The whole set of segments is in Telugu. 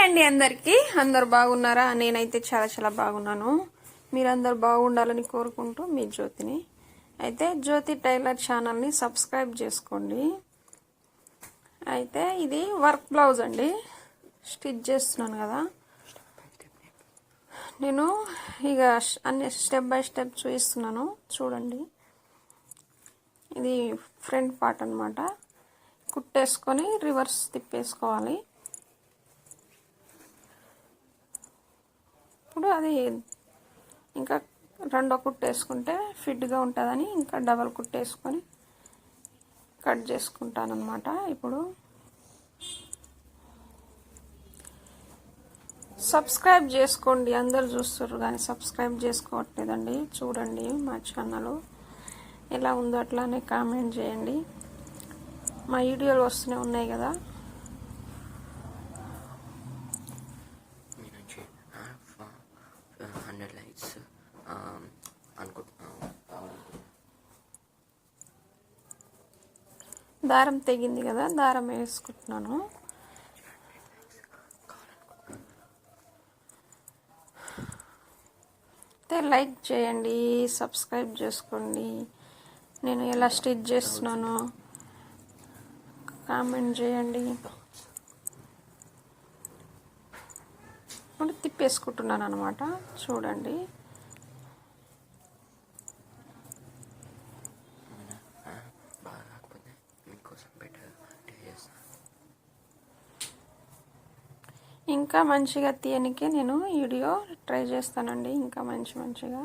అండి అందరికీ. అందరు బాగున్నారా? నేనైతే చాలా బాగున్నాను. మీరందరూ బాగుండాలని కోరుకుంటూ మీ జ్యోతిని. అయితే జ్యోతి టైలర్ ఛానల్ని సబ్స్క్రైబ్ చేసుకోండి. అయితే ఇది వర్క్ బ్లౌజ్ అండి, స్టిచ్ చేస్తున్నాను కదా నేను. ఇక అన్ని స్టెప్ బై స్టెప్ చూపిస్తున్నాను చూడండి. ఇది ఫ్రంట్ పార్ట్ అన్నమాట. కుట్టేసుకొని రివర్స్ తిప్పేసుకోవాలి. ఇప్పుడు అది ఇంకా రెండో కుట్టేసుకుంటే ఫిట్గా ఉంటుందని ఇంకా డబల్ కుట్టేసుకొని కట్ చేసుకుంటాను అన్నమాట. ఇప్పుడు సబ్స్క్రైబ్ చేసుకోండి. అందరు చూస్తారు కానీ సబ్స్క్రైబ్ చేసుకోవట్లేదండి. చూడండి మా ఛానల్ ఎలా ఉందో అట్లానే కామెంట్ చేయండి. మా వీడియోలు వస్తూనే ఉన్నాయి కదా. దారం తెగింది కదా, దారం వేసుకుంటున్నాను. లైక్ చేయండి, సబ్స్క్రైబ్ చేసుకోండి. నేను ఎలా స్టిచ్ చేస్తున్నానో కామెంట్ చేయండి. ఇప్పుడు తిప్పేసుకుంటున్నాను అనమాట. చూడండి. ఇంకా మంచిగా తీయనికే నేను వీడియో ట్రై చేస్తానండి. ఇంకా మంచిగా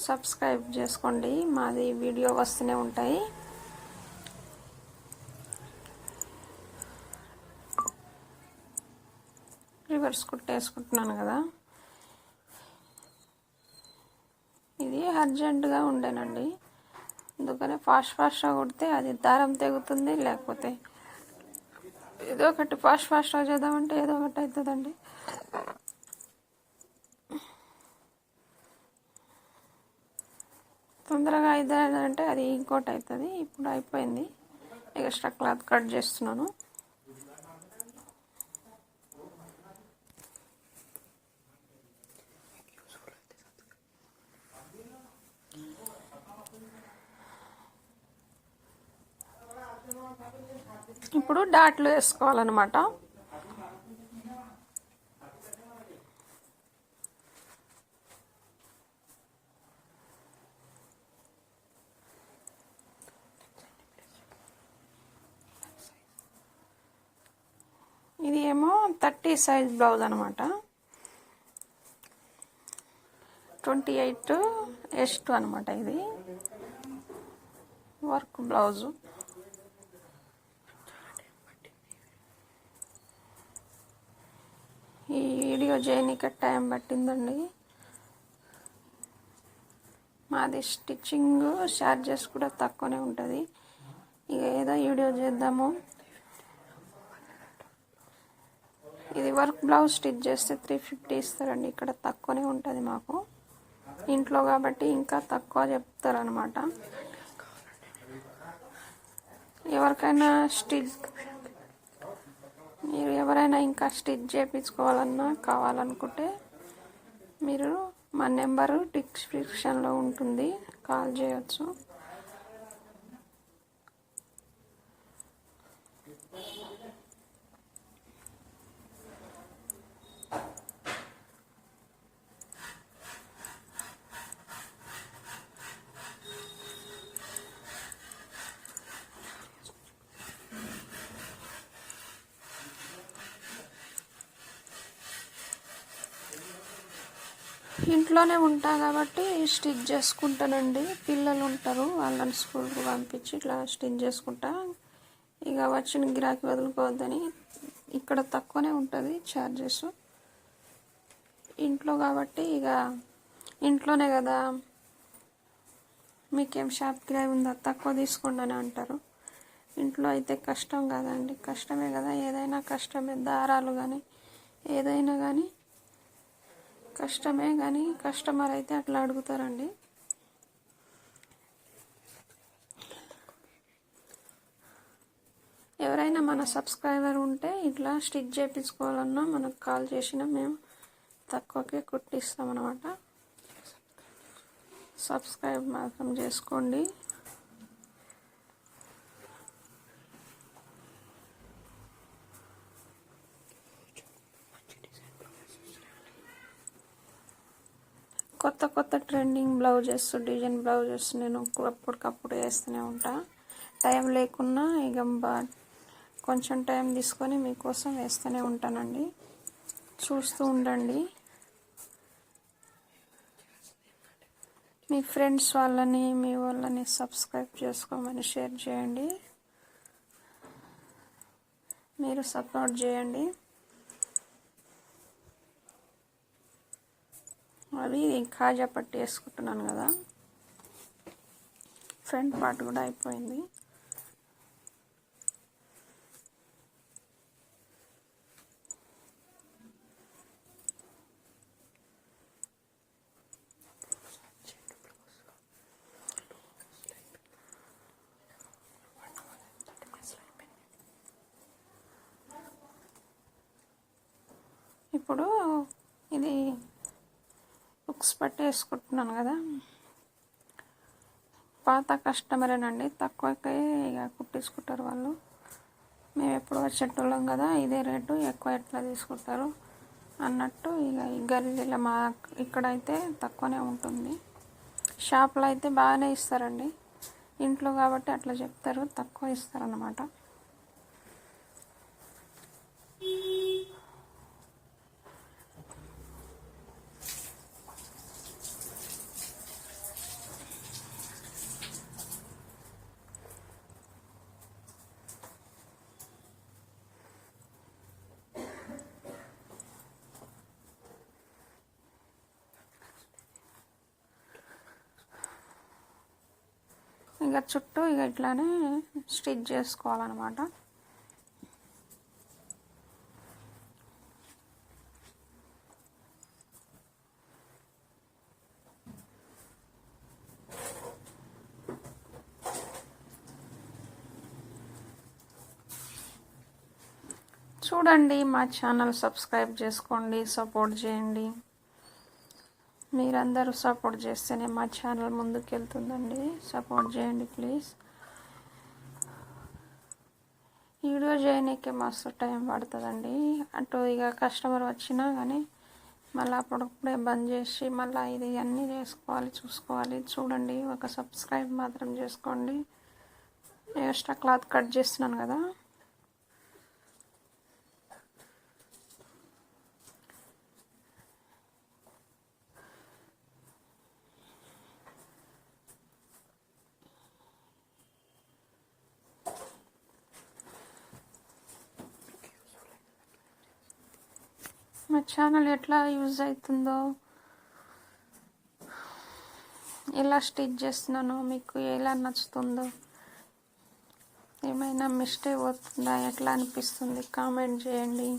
సబ్స్క్రైబ్ చేసుకోండి. మాది వీడియో వస్తూనే ఉంటాయి. రివర్స్ కుట్టేసుకుంటున్నాను కదా. ఇది అర్జెంటుగా ఉండేనండి, అందుకనే ఫాస్ట్గా కుడితే అది దారం తెగుతుంది. లేకపోతే ఏదో ఒకటి ఫాస్ట్గా చేద్దామంటే ఏదో ఒకటి అవుతుందండి. తొందరగా అవుతుందంటే అది ఇంకోటి అవుతుంది. ఇప్పుడు అయిపోయింది. ఎక్స్ట్రా క్లాత్ కట్ చేస్తున్నాను. ఇప్పుడు డాట్లు వేసుకోవాలన్నమాట. ఇది ఏమో 30 సైజ్ బ్లౌజ్ అనమాట. 28 S2 అనమాట. ఇది వర్క్ బ్లౌజు. ఈ వీడియో చేయడానికి టైం పట్టిందండి. మాది స్టిచ్చింగ్ చార్జెస్ కూడా తక్కువనే ఉంటుంది. ఇక ఏదో వీడియో చేద్దాము. ఇది వర్క్ బ్లౌజ్ స్టిచ్ చేస్తే 350 ఇస్తారండి. ఇక్కడ తక్కువనే ఉంటుంది మాకు. ఇంట్లో కాబట్టి ఇంకా తక్కువ చెప్తారనమాట. ఎవరికైనా మీరు ఎవరైనా ఇంకా స్టిచ్ చేయించుకోవాలన్నా కావాలనుకుంటే మీరు మా నెంబరు డిస్క్రిప్షన్లో ఉంటుంది, కాల్ చేయొచ్చు. ఇంట్లోనే ఉంటా కాబట్టి స్టిచ్ చేసుకుంటానండి. పిల్లలు ఉంటారు, వాళ్ళని స్కూల్కి పంపించి ఇట్లా స్టిచ్ చేసుకుంటా. ఇక వచ్చిన గిరాకీ వదులుకోవద్దని ఇక్కడ తక్కువనే ఉంటుంది ఛార్జెస్. ఇంట్లో కాబట్టి ఇక ఇంట్లోనే కదా, మీకేం షాప్ కిరాయి ఉందా తక్కువ తీసుకోండి అని అంటారు. ఇంట్లో అయితే కష్టం కదండి, కష్టమే కదా. ఏదైనా కష్టమే, దారాలు కానీ ఏదైనా కానీ కష్టమే. కానీ కస్టమర్ అయితే అట్లా అడుగుతారండి. ఎవరైనా మన సబ్స్క్రైబర్ ఉంటే ఇట్లా స్టిచ్ చేయించుకోవాలన్నా మనకు కాల్ చేసినా మేము తక్కువకే కుట్టిస్తాం అన్నమాట. సబ్స్క్రైబ్ మాత్రం చేసుకోండి. కొత్త కొత్త ట్రెండింగ్ బ్లౌజెస్, డిజైన్ బ్లౌజెస్ నేను అప్పటికప్పుడు వేస్తూనే ఉంటా. టైం లేకున్నా ఇక కొంచెం టైం తీసుకొని మీకోసం వేస్తూనే ఉంటానండి. చూస్తూ ఉండండి. మీ ఫ్రెండ్స్ వాళ్ళని, మీ వాళ్ళని సబ్స్క్రైబ్ చేసుకోమని షేర్ చేయండి. మీరు సపోర్ట్ చేయండి. అది కాజా పట్టి వేసుకుంటున్నాను కదా, ఫ్రంట్ పార్ట్ కూడా అయిపోయింది. ఇప్పుడు ఇది బుక్స్ పట్టి వేసుకుంటున్నాను కదా, పాత కస్టమరేనండి, తక్కువకే ఇక కుట్టించుకుంటారు వాళ్ళు. మేము ఎప్పుడు వచ్చేటోళ్ళం కదా, ఇదే రేటు, ఎక్కువ ఎట్లా తీసుకుంటారు అన్నట్టు. ఇక ఈ గల్లీలో మా ఇక్కడైతే తక్కువనే ఉంటుంది. షాప్లో అయితే బాగానే ఇస్తారండి, ఇంట్లో కాబట్టి అట్లా చెప్తారు, తక్కువ ఇస్తారన్నమాట. ఇక చుట్టూ ఇక ఇట్లానే స్టిచ్ చేసుకోవాలన్నమాట. చూడండి, మా ఛానల్ సబ్స్క్రైబ్ చేసుకోండి, సపోర్ట్ చేయండి. మీరందరూ సపోర్ట్ చేస్తేనే మా ఛానల్ ముందుకెళ్తుందండి. సపోర్ట్ చేయండి ప్లీజ్. వీడియో చేయడానికి మస్తు టైం పడుతుందండి. అటు ఇక కస్టమర్ వచ్చినా కానీ మళ్ళీ అప్పుడప్పుడే బంద్ చేసి మళ్ళీ ఇది అన్నీ చేసుకోవాలి, చూసుకోవాలి. చూడండి, ఒక సబ్స్క్రైబ్ మాత్రం చేసుకోండి. ఎక్స్ట్రా క్లాత్ కట్ చేస్తున్నాను కదా, మా ఛానల్ ఎట్లా యూజ్ అవుతుందో, ఎలా స్టిచ్ చేస్తున్నానో, మీకు ఎలా నచ్చుతుందో, ఏమైనా మిస్టేక్ అవుతుందా, ఎట్లా అనిపిస్తుంది కామెంట్ చేయండి.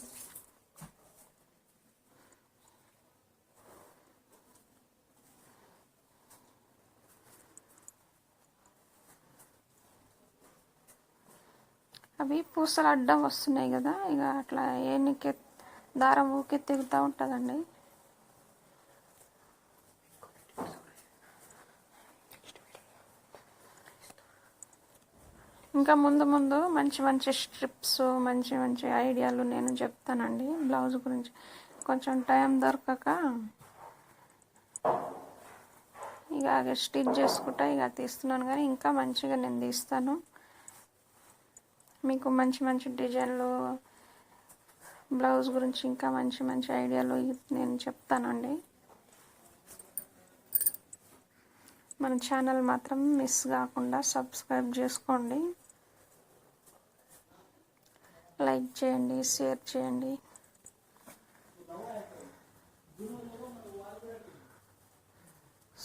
అవి పూసలు అడ్డం వస్తున్నాయి కదా, ఇక అట్లా ఏనికి దారం ఊకే తిరుగుతూ ఉంటుందండి. ఇంకా ముందు ముందు మంచి మంచి స్ట్రిప్స్, మంచి మంచి ఐడియాలు నేను చెప్తానండి బ్లౌజ్ గురించి. కొంచెం టైం దొరకక ఇక స్టిచ్ చేసుకుంటా ఇక తీస్తున్నాను, కానీ ఇంకా మంచిగా నేను తీస్తాను. మీకు మంచి మంచి డిజైన్లు, బ్లౌజ్ గురించి ఇంకా మంచి మంచి ఐడియాలు నేను చెప్తానండి. మన ఛానల్ మాత్రం మిస్ కాకుండా సబ్స్క్రైబ్ చేసుకోండి, లైక్ చేయండి, షేర్ చేయండి.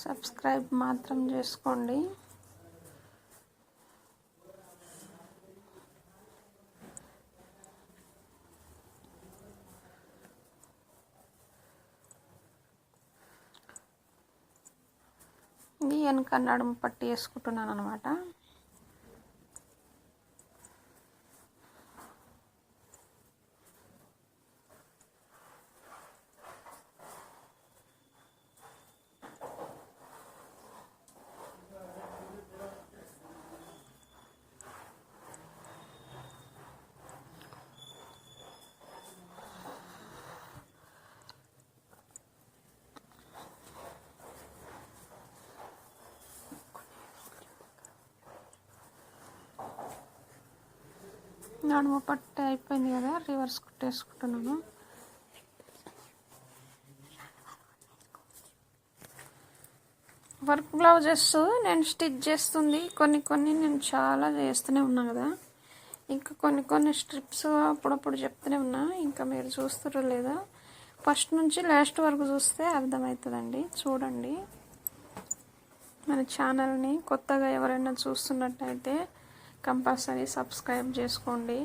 సబ్స్క్రైబ్ మాత్రం చేసుకోండి. వెనక నడుము పట్టి వేసుకుంటున్నాను అనమాట. నడుము పట్టే అయిపోయింది కదా, రివర్స్ కుట్టేసుకుంటున్నాను. వర్క్ బ్లౌజెస్ నేను స్టిచ్ చేస్తుంది కొన్ని నేను చాలా చేస్తూనే ఉన్నా కదా. ఇంకా కొన్ని స్ట్రిప్స్ అప్పుడప్పుడు చెప్తూనే ఉన్నా. ఇంకా మీరు చూస్తారో లేదా, ఫస్ట్ నుంచి లాస్ట్ వరకు చూస్తే అర్థమవుతుందండి. చూడండి, మన ఛానల్ని కొత్తగా ఎవరైనా చూస్తున్నట్టయితే కంపల్సరీ సబ్స్క్రైబ్ చేసుకోండి.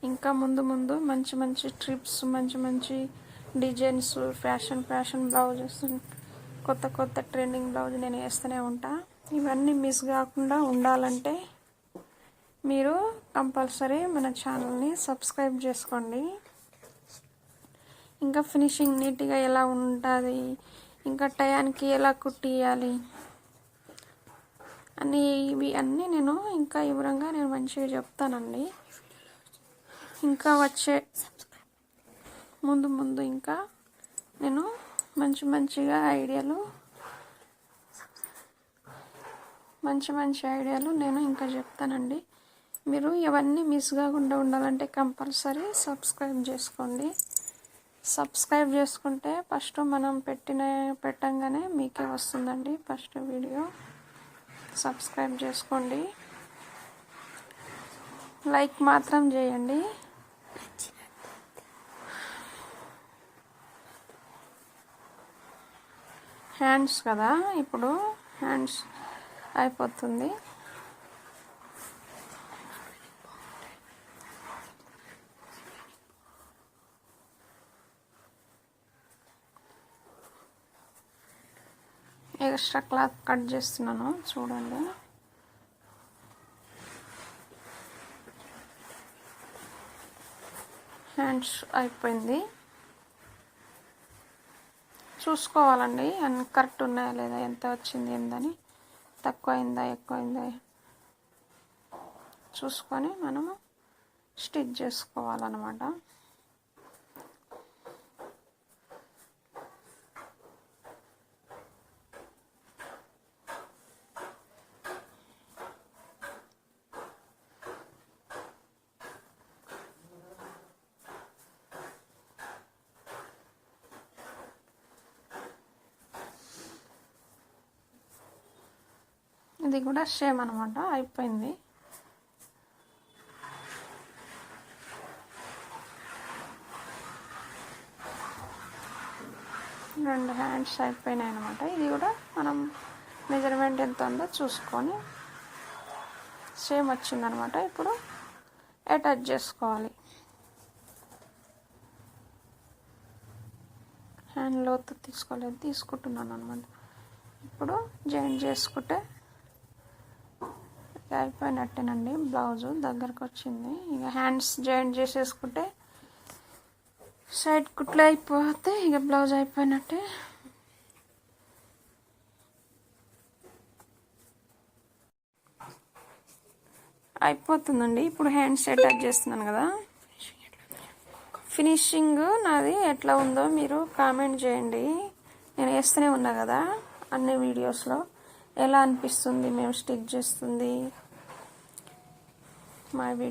ఇంకా ముందు మంచి ట్రిప్స్, మంచి డిజైన్స్, ఫ్యాషన్ బ్లౌజెస్, కొత్త ట్రెండింగ్ బ్లౌజ్ నేను వేస్తూనే ఉంటా. ఇవన్నీ మిస్ కాకుండా ఉండాలంటే మీరు కంపల్సరీ మన ఛానల్ని సబ్స్క్రైబ్ చేసుకోండి. ఇంకా ఫినిషింగ్ నీట్గా ఎలా ఉంటుంది, ఇంకా టయానికి ఎలా కుట్టియాలి ఇవి అన్నీ నేను ఇంకా వివరంగా నేను మంచిగా చెప్తానండి. ఇంకా వచ్చే ముందు ఇంకా నేను మంచిగా ఐడియాలు మంచి ఐడియాలు నేను ఇంకా చెప్తానండి. మీరు ఇవన్నీ మిస్ కాకుండా ఉండాలంటే కంపల్సరీ సబ్స్క్రైబ్ చేసుకోండి. సబ్స్క్రైబ్ చేసుకుంటే ఫస్ట్ మనం పెట్టంగానే మీకే వస్తుందండి ఫస్ట్ వీడియో. సబ్స్క్రైబ్ చేసుకోండి, లైక్ మాత్రం చేయండి. హ్యాండ్స్ కదా, ఇప్పుడు హ్యాండ్స్ అయిపోతుంది. ఎక్స్ట్రా క్లాత్ కట్ చేస్తున్నాను చూడండి. హ్యాండ్స్ అయిపోయింది. చూసుకోవాలండి అన్ని కరెక్ట్ ఉన్నాయా లేదా, ఎంత వచ్చింది ఏందని, తక్కువ అయిందా ఎక్కువ అయిందా చూసుకొని మనము స్టిచ్ చేసుకోవాలన్నమాట. ఇది కూడా సేమ్ అనమాట, అయిపోయింది. రెండు హ్యాండ్స్ అయిపోయినాయి అనమాట. ఇది కూడా మనం మెజర్మెంట్ ఎంత ఉందో చూసుకొని సేమ్ వచ్చిందనమాట. ఇప్పుడు అటాచ్ చేసుకోవాలి. హ్యాండ్ లోతు తీసుకుంటున్నాను అనమాట. ఇప్పుడు జాయిన్ చేసుకుంటే అయిపోయినట్టేనండి. బ్లౌజు దగ్గరకు వచ్చింది. ఇక హ్యాండ్స్ జాయిన్ చేసేసుకుంటే సైడ్ కుట్లు అయిపోతే ఇక బ్లౌజ్ అయిపోయినట్టే. అయిపోతుందండి. ఇప్పుడు హ్యాండ్స్ అటాచ్ చేస్తున్నాను కదా. ఫినిషింగ్ నాది ఎట్లా ఉందో మీరు కామెంట్ చేయండి. నేను వేస్తూనే ఉన్నా కదా అన్ని వీడియోస్లో. ఎలా అనిపిస్తుంది మేము స్టిచ్ చేస్తుంది మా వీడియో.